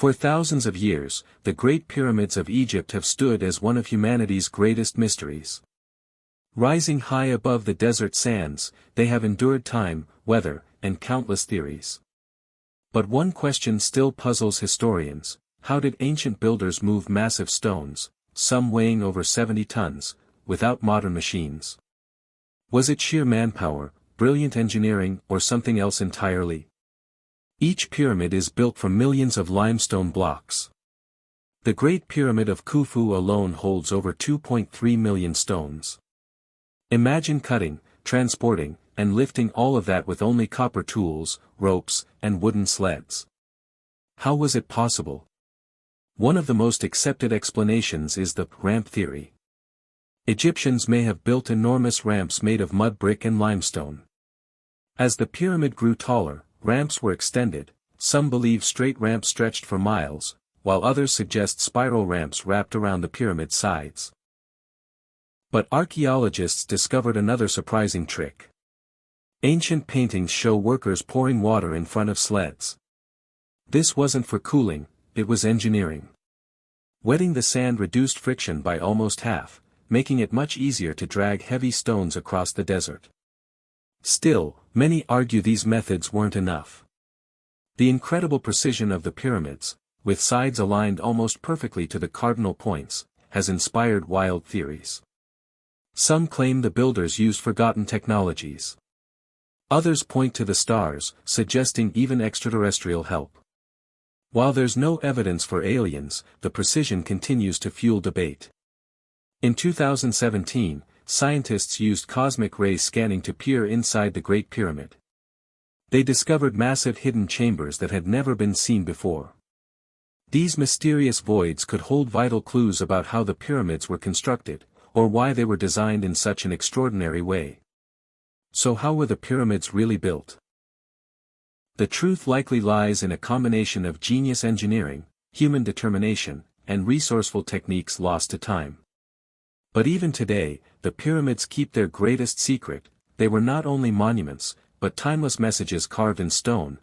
For thousands of years, the Great Pyramids of Egypt have stood as one of humanity's greatest mysteries. Rising high above the desert sands, they have endured time, weather, and countless theories. But one question still puzzles historians: how did ancient builders move massive stones, some weighing over 70 tons, without modern machines? Was it sheer manpower, brilliant engineering, or something else entirely? Each pyramid is built from millions of limestone blocks. The Great Pyramid of Khufu alone holds over 2.3 million stones. Imagine cutting, transporting, and lifting all of that with only copper tools, ropes, and wooden sleds. How was it possible? One of the most accepted explanations is the ramp theory. Egyptians may have built enormous ramps made of mud brick and limestone. As the pyramid grew taller, ramps were extended. Some believe straight ramps stretched for miles, while others suggest spiral ramps wrapped around the pyramid's sides. But archaeologists discovered another surprising trick. Ancient paintings show workers pouring water in front of sleds. This wasn't for cooling, it was engineering. Wetting the sand reduced friction by almost half, making it much easier to drag heavy stones across the desert. Still, many argue these methods weren't enough. The incredible precision of the pyramids, with sides aligned almost perfectly to the cardinal points, has inspired wild theories. Some claim the builders used forgotten technologies. Others point to the stars, suggesting even extraterrestrial help. While there's no evidence for aliens, the precision continues to fuel debate. In 2017, scientists used cosmic ray scanning to peer inside the Great Pyramid. They discovered massive hidden chambers that had never been seen before. These mysterious voids could hold vital clues about how the pyramids were constructed, or why they were designed in such an extraordinary way. So how were the pyramids really built? The truth likely lies in a combination of genius engineering, human determination, and resourceful techniques lost to time. But even today, the pyramids keep their greatest secret: they were not only monuments, but timeless messages carved in stone,